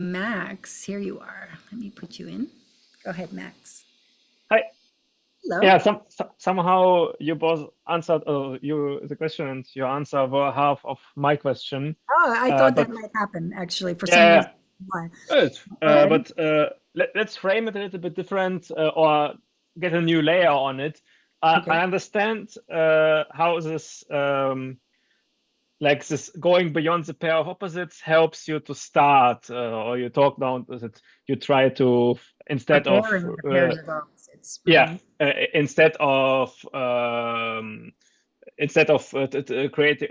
Max, here you are. Let me put you in. Go ahead, Max. Hi. Hello. Yeah, somehow you both answered you the question and your answer were half of my question. Oh, I thought that But might happen actually for some reason. yeah, Why? good. Go ahead. But let's frame it a little bit different or get a new layer on it. Okay. I understand how this like this going beyond the pair of opposites helps you to start, or you talk down with it. You try to instead of Preparing the pairs of opposites, yeah, right? instead of creating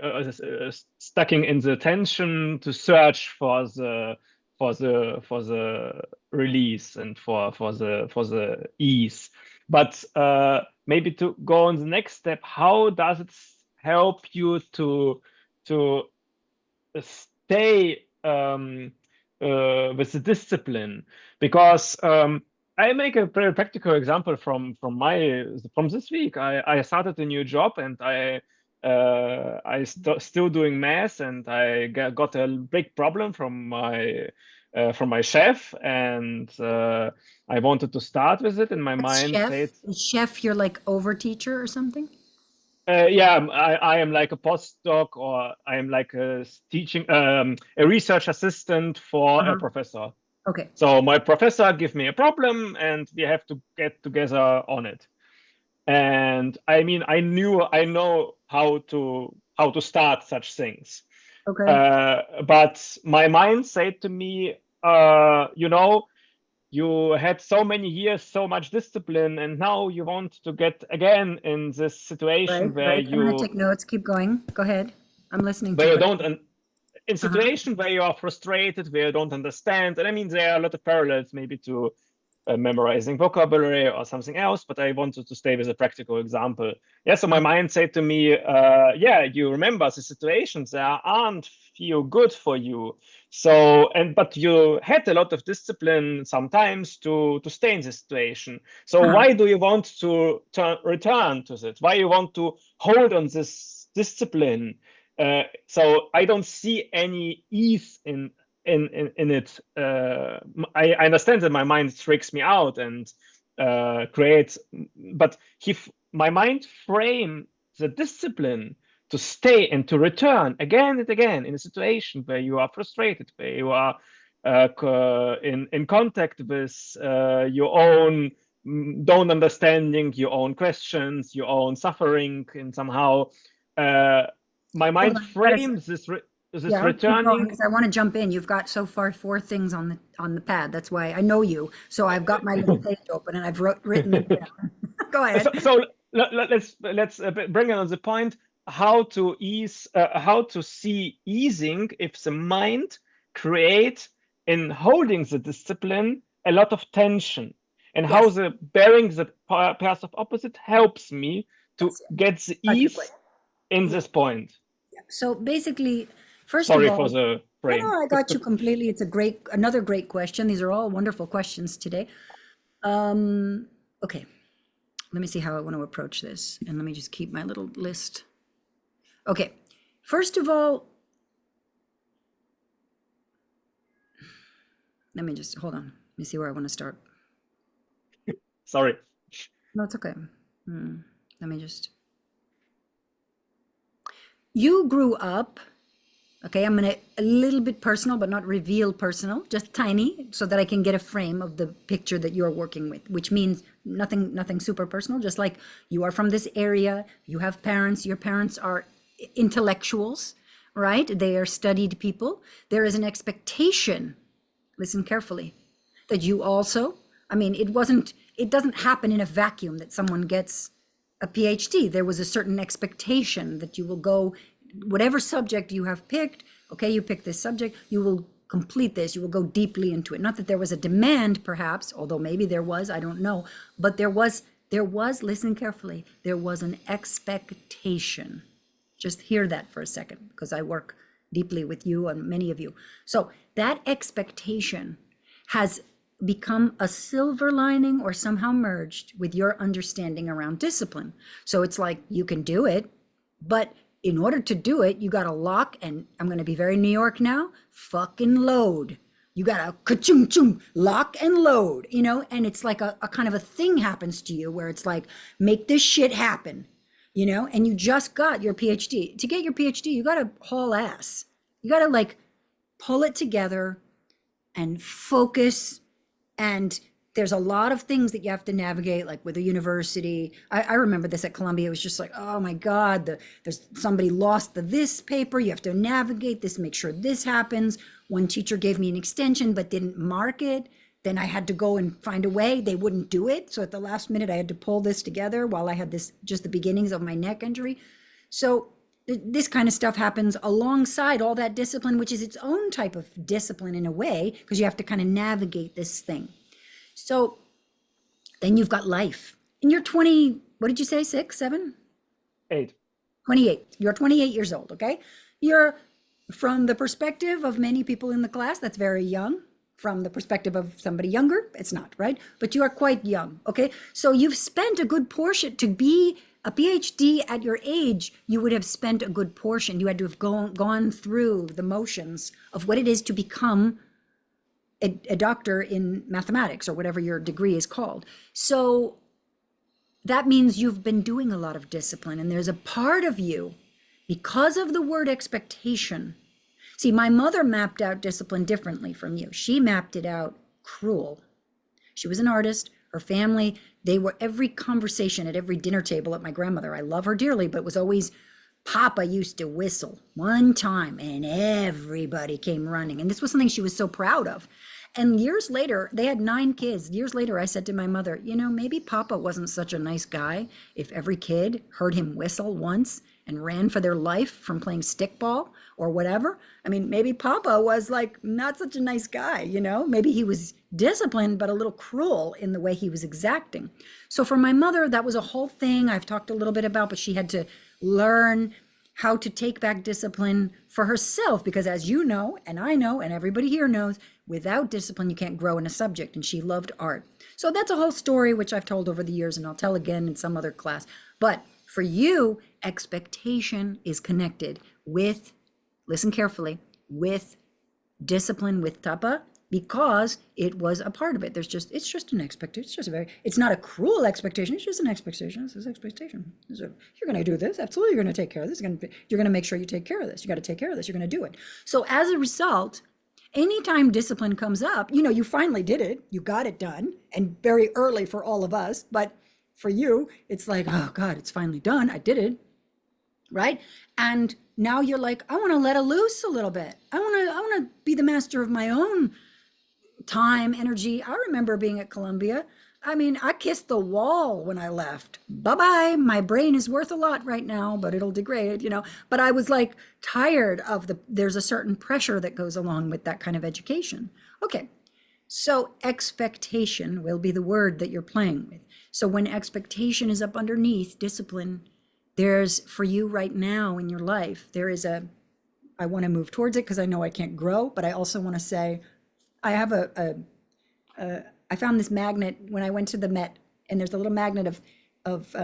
stucking in the tension to search for the release and for the ease. But maybe to go on the next step, how does it help you to stay with the discipline? Because I make a very practical example from this week. I started a new job and I still doing math, and I got a big problem from my chef, and I wanted to start with it, and my That's mind chef. said, Is chef your like over teacher or something? yeah, I am like a postdoc, or I am like a teaching a research assistant for a Uh-huh. professor. Okay. So my professor give me a problem, and we have to get together on it. And I mean, I know how to start such things. Okay. But my mind said to me, you had so many years, so much discipline, and now you want to get again in this Right, situation right. I'm gonna take notes. Keep going. Go ahead. I'm listening to where you what. don't in Uh-huh. situation where you are frustrated, where you don't understand. And I mean, there are a lot of parallels maybe to memorizing vocabulary or something else, but I wanted to stay with a practical example. Yeah, so my Uh, mind said to me, yeah, you remember the situations that aren't feel good for you. So, but you had a lot of discipline sometimes to stay in this situation. So uh-huh. why do you want to return to it? Why you want to hold on this discipline? So I don't see any ease in it. I understand that my mind tricks me out and creates, but my mind frame the discipline to stay and to return again and again in a situation where you are frustrated, where you are in contact with your own don't understanding, your own questions, your own suffering, and somehow uh, my Hold mind on. You gotta. frames this Yeah, keep going returning. because I want to jump in. You've got so far four things on the pad. That's why I know you. So I've got my little page open and I've written them down. Go ahead. So let's bring it on the point how to see easing if the mind create in holding the discipline a lot of tension, and how Yes, the bearing the pairs of opposite helps me to yes, get the got your ease question. in Yeah. this point. So basically, first of Sorry for all, the no, frame. no, I got you completely. It's another great question. These are all wonderful questions today. Um, okay, let me see how I want to approach this, and let me just keep my little list. Okay, first of all, let me just hold on. Let me see where I want to start. Sorry. No, it's okay. Hmm. Let me just. You grew up, okay? I'm gonna a little bit personal, but not reveal personal, just tiny, so that I can get a frame of the picture that you're working with, which means nothing super personal. Just like you are from this area, you have parents, your parents are intellectuals, right? They are studied people. There is an expectation, listen carefully, that you also, I mean, it doesn't happen in a vacuum that someone gets a PhD. There was a certain expectation that you will go, whatever subject you have picked, okay, you pick this subject, you will complete this, you will go deeply into it. Not that there was a demand, perhaps, although maybe there was, I don't know, but there was, listen carefully, there was an expectation. Just hear that for a second, because I work deeply with you and many of you. So that expectation has become a silver lining or somehow merged with your understanding around discipline. So it's like you can do it, but in order to do it, you got to lock, and I'm going to be very New York now, fucking load. You gotta ka-chung chung, lock and load, you know, and it's like a kind of a thing happens to you where it's like, make this shit happen, you know, and you just got your PhD. To get your PhD, you gotta haul ass. You gotta like pull it together and focus. And there's a lot of things that you have to navigate, like with a university. I remember this at Columbia. It was just like, oh my God, there's somebody lost this paper. You have to navigate this, make sure this happens. One teacher gave me an extension, but didn't mark it. Then I had to go and find a way. They wouldn't do it. So at the last minute, I had to pull this together while I had this, just the beginnings of my neck injury. So this kind of stuff happens alongside all that discipline, which is its own type of discipline in a way, because you have to kind of navigate this thing. So then you've got life. And you're 20, what did you say, 6, 7? 8. 28. You're 28 years old, okay? You're, from the perspective of many people in the class, that's very young. From the perspective of somebody younger, it's not, right? But you are quite young, okay? So you've spent a good portion to be a PhD at your age. You would have spent a good portion. You had to have gone through the motions of what it is to become a doctor in mathematics or whatever your degree is called. So that means you've been doing a lot of discipline, and there's a part of you, because of the word expectation. See, my mother mapped out discipline differently from you. She mapped it out cruel. She was an artist. Her family, they were every conversation at every dinner table at my grandmother. I love her dearly, but it was always, Papa used to whistle one time and everybody came running. And this was something she was so proud of. And years later, they had 9 kids. Years later, I said to my mother, you know, maybe Papa wasn't such a nice guy if every kid heard him whistle once and ran for their life from playing stickball or whatever. I mean, maybe Papa was like not such a nice guy, you know, maybe he was disciplined, but a little cruel in the way he was exacting. So for my mother, that was a whole thing I've talked a little bit about, but she had to learn how to take back discipline for herself, because as you know, and I know, and everybody here knows, without discipline, you can't grow in a subject, and she loved art. So that's a whole story, which I've told over the years, and I'll tell again in some other class. But for you, expectation is connected with, listen carefully, with discipline, with tapa, because it was a part of it. It's just an expectation. It's not a cruel expectation. It's just an expectation. It's an expectation. You're going to do this. Absolutely. You're going to take care of this. You're going to make sure you take care of this. You got to take care of this. You're going to do it. So as a result, anytime discipline comes up, you know, you finally did it. You got it done, and very early for all of us. But for you, it's like, oh God, it's finally done. I did it. Right. And now you're like, I want to let it loose a little bit. I want to be the master of my own time, energy. I remember being at Columbia. I mean, I kissed the wall when I left. Bye-bye. My brain is worth a lot right now, but it'll degrade, you know. But I was like tired of there's a certain pressure that goes along with that kind of education. Okay. So expectation will be the word that you're playing with. So when expectation is up underneath discipline, there's, for you right now in your life, there is I want to move towards it because I know I can't grow, but I also want to say, I have I found this magnet when I went to the Met, and there's a little magnet of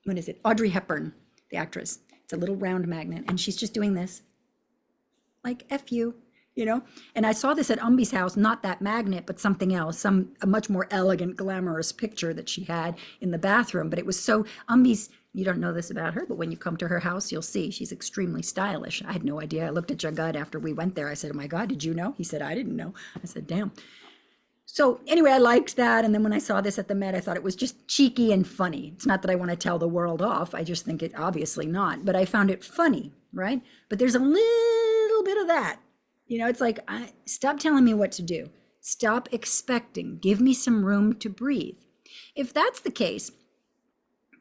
what is it? Audrey Hepburn, the actress. It's a little round magnet, and she's just doing this, like F you, you know? And I saw this at Umbi's house, not that magnet, but something else, a much more elegant, glamorous picture that she had in the bathroom. But it was so, Umbi's, you don't know this about her, but when you come to her house, you'll see she's extremely stylish. I had no idea. I looked at Jagad after we went there. I said, oh my God, did you know? He said, I didn't know. I said, damn. So anyway, I liked that. And then when I saw this at the Met, I thought it was just cheeky and funny. It's not that I want to tell the world off. I just think it obviously not, but I found it funny, right? But there's a little bit of that. You know, it's like, stop telling me what to do. Stop expecting. Give me some room to breathe. If that's the case,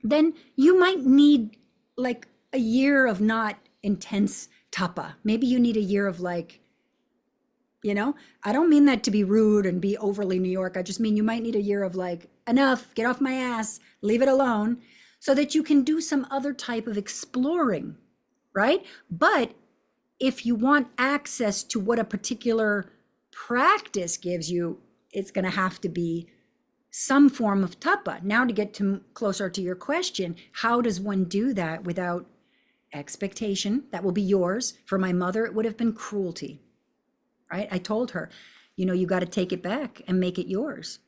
then you might need like a year of not intense tapa. Maybe you need a year of like, you know, I don't mean that to be rude and be overly New York. I just mean you might need a year of like, enough, get off my ass, leave it alone, so that you can do some other type of exploring, right? But if you want access to what a particular practice gives you, it's going to have to be some form of tapa. Now to get closer to your question, how does one do that without expectation? That will be yours. For my mother, it would have been cruelty. right? I told her, you got to take it back and make it yours.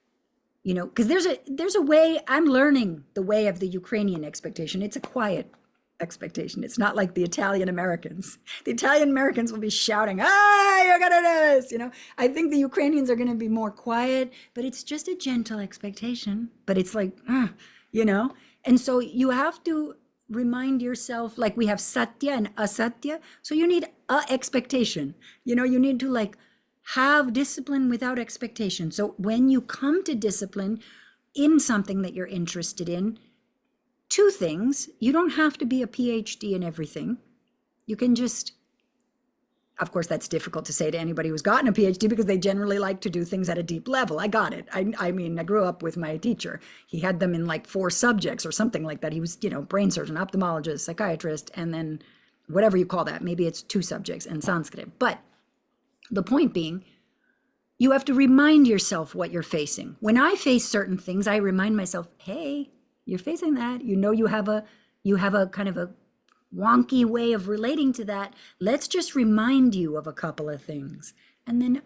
Because there's a way. I'm learning the way of the Ukrainian expectation. It's a quiet expectation. It's not like the Italian Americans. The Italian Americans will be shouting, "Ah, you're gonna do this!" I think the Ukrainians are gonna be more quiet, but it's just a gentle expectation. But it's like, And so you have to remind yourself, like we have satya and asatya. So you need a expectation. You need to like have discipline without expectation. So when you come to discipline in something that you're interested in, two things: you don't have to be a PhD in everything. You can just, of course, that's difficult to say to anybody who's gotten a PhD because they generally like to do things at a deep level. I got it. I mean, I grew up with my teacher. He had them in like 4 subjects or something like that. He was, brain surgeon, ophthalmologist, psychiatrist, and then whatever you call that. Maybe it's 2 subjects and Sanskrit. But the point being, you have to remind yourself what you're facing. When I face certain things, I remind myself, hey, you're facing that. You have a kind of a wonky way of relating to that. Let's just remind you of a couple of things. And then,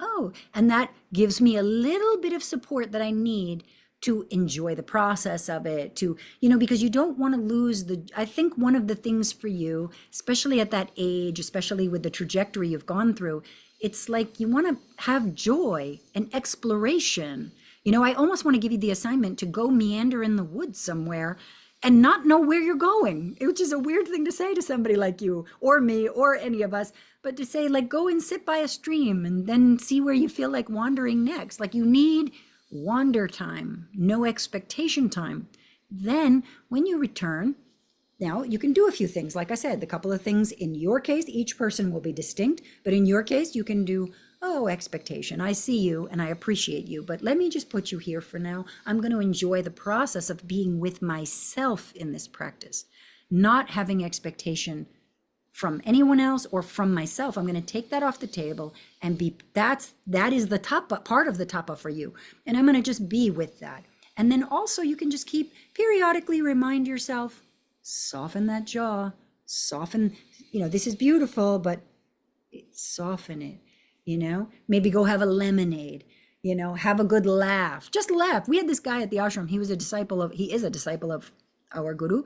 and that gives me a little bit of support that I need to enjoy the process of it, because you don't want to lose I think one of the things for you, especially at that age, especially with the trajectory you've gone through, it's like you want to have joy and exploration. I almost want to give you the assignment to go meander in the woods somewhere and not know where you're going, which is a weird thing to say to somebody like you or me or any of us, but to say, like, go and sit by a stream and then see where you feel like wandering next. Like, you need wander time, no expectation time. Then when you return, now you can do a few things. Like I said, the couple of things in your case, each person will be distinct, but in your case, you can do, expectation. I see you and I appreciate you, but let me just put you here for now. I'm going to enjoy the process of being with myself in this practice, not having expectation from anyone else or from myself. I'm going to take that off the table and that is the top part of the tapa for you. And I'm going to just be with that. And then also you can just keep periodically remind yourself, soften that jaw, soften, this is beautiful, but soften it, maybe go have a lemonade, have a good laugh, just laugh. We had this guy at the ashram. He is a disciple of our guru.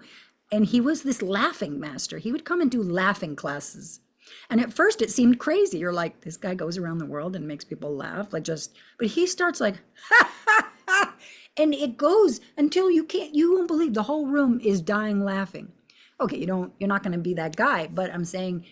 And he was this laughing master. He would come and do laughing classes. And at first it seemed crazy. You're like, this guy goes around the world and makes people laugh, but he starts like, ha, ha, ha. And it goes until you won't believe the whole room is dying laughing. Okay, you're not going to be that guy, but I'm saying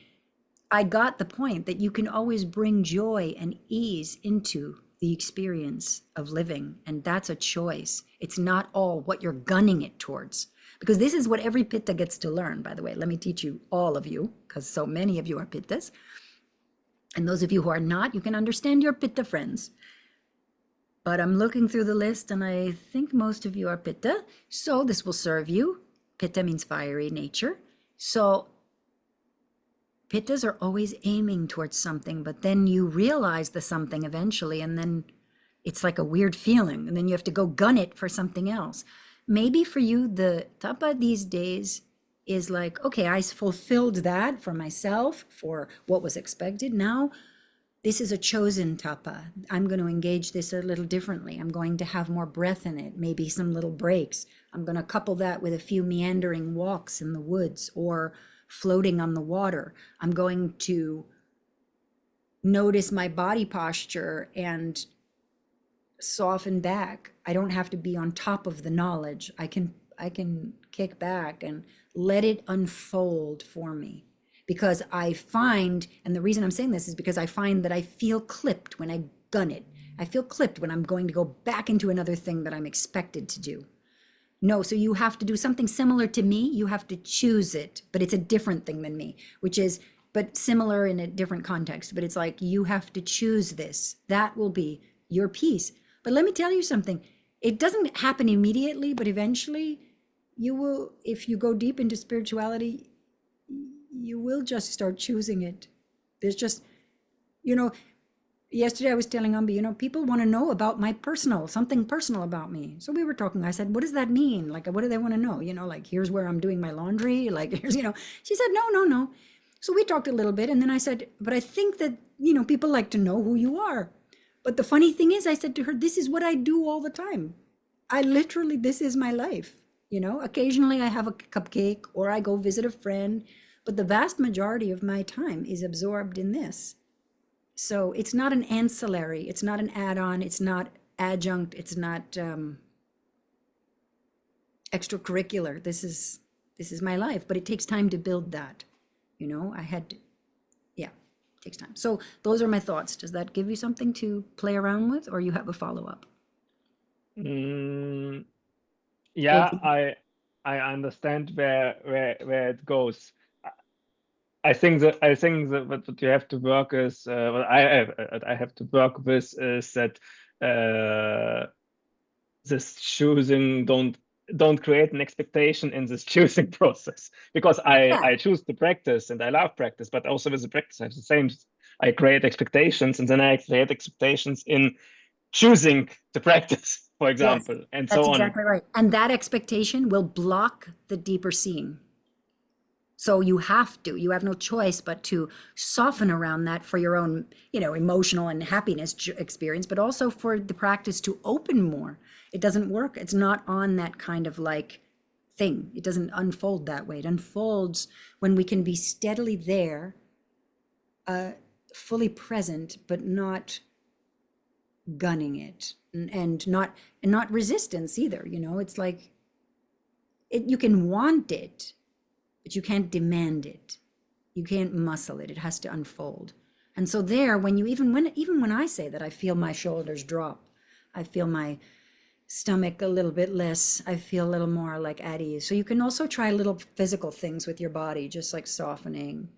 I got the point that you can always bring joy and ease into the experience of living. And that's a choice. It's not all what you're gunning it towards. Because this is what every pitta gets to learn, by the way. Let me teach you, all of you, because so many of you are pittas. And those of you who are not, you can understand your pitta friends. But I'm looking through the list and I think most of you are pitta. So this will serve you. Pitta means fiery nature. So pittas are always aiming towards something, but then you realize the something eventually, and then it's like a weird feeling. And then you have to go gun it for something else. Maybe for you, the tapa these days is like, okay, I fulfilled that for myself, for what was expected. Now, this is a chosen tapa. I'm going to engage this a little differently. I'm going to have more breath in it, maybe some little breaks. I'm going to couple that with a few meandering walks in the woods or floating on the water. I'm going to notice my body posture and soften back. I don't have to be on top of the knowledge. I can kick back and let it unfold for me, because I find, and the reason I'm saying this is because I find that I feel clipped when I gun it. I feel clipped when I'm going to go back into another thing that I'm expected to do. No, so you have to do something similar to me. You have to choose it, but it's a different thing than me, but similar in a different context. But it's like, you have to choose this. That will be your peace. But let me tell you something. It doesn't happen immediately, but eventually you will, if you go deep into spirituality, you will just start choosing it. There's just, yesterday I was telling Ambi, people want to know about something personal about me. So we were talking, I said, what does that mean? Like, what do they want to know? Like, here's where I'm doing my laundry. Like, here's, she said, no. So we talked a little bit, and then I said, but I think that, people like to know who you are. But the funny thing is, I said to her, this is what I do all the time. This is my life. Occasionally I have a cupcake or I go visit a friend, but the vast majority of my time is absorbed in this. So it's not an ancillary, it's not an add-on, it's not adjunct, it's not extracurricular. This is my life, but it takes time to build that. Yeah, it takes time. So those are my thoughts. Does that give you something to play around with, or you have a follow-up? Yeah, I understand where it goes. I think that what you have to work is what I have to work with is that this choosing don't create an expectation in this choosing process, because I choose to practice and I love practice, but also with the practice I have the same. I create expectations, and then I create expectations in choosing to practice, for example, Yes, and that's so on. exactly right. And that expectation will block the deeper seeing. So you have no choice but to soften around that for your own, emotional and happiness experience, but also for the practice to open more. It doesn't work. It's not on that kind of like thing. It doesn't unfold that way. It unfolds when we can be steadily there, fully present, but not gunning it, and not resistance either. It's like you can want it, but you can't demand it. You can't muscle it. It has to unfold. And so there, when I say that, I feel my shoulders drop. I feel my stomach a little bit less. I feel a little more like at ease. So you can also try little physical things with your body, just like softening.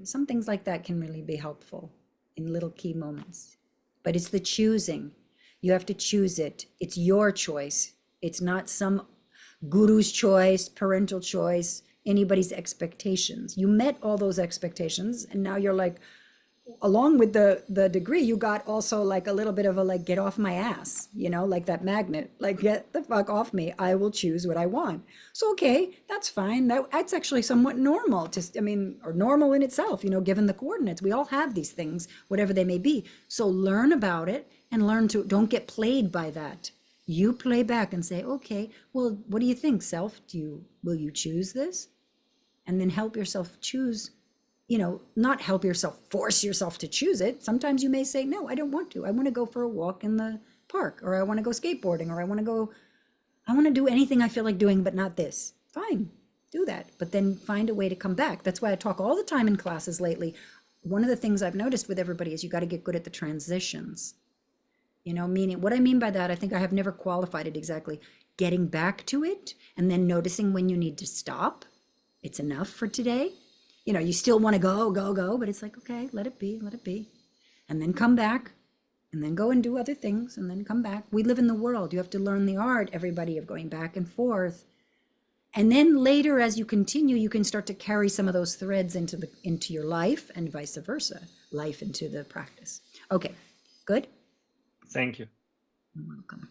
Some things like that can really be helpful in little key moments. But it's the choosing. You have to choose it. It's your choice. It's not some guru's choice, parental choice, anybody's expectations. You met all those expectations, and now you're like, along with the degree, you got also like a little bit of a like, get off my ass, like that magnet, like, get the fuck off me. I will choose what I want. So okay, that's fine. That's actually somewhat normal or normal in itself, given the coordinates. We all have these things, whatever they may be. So learn about it and don't get played by that. You play back and say, okay, well, what do you think, self? Will you choose this? And then help yourself choose, not help yourself, force yourself to choose it. Sometimes you may say, no, I don't want to. I want to go for a walk in the park, or I want to go skateboarding, or I want to do anything I feel like doing, but not this. Fine, do that. But then find a way to come back. That's why I talk all the time in classes lately. One of the things I've noticed with everybody is you got to get good at the transitions. Meaning, what I mean by that, I think I have never qualified it exactly. Getting back to it and then noticing when you need to stop. It's enough for today. You still want to go, but it's like, okay, let it be. And then come back, and then go and do other things, and then come back. We live in the world. You have to learn the art, everybody, of going back and forth. And then later, as you continue, you can start to carry some of those threads into your life, and vice versa, life into the practice. Okay, good? Thank you. You're welcome.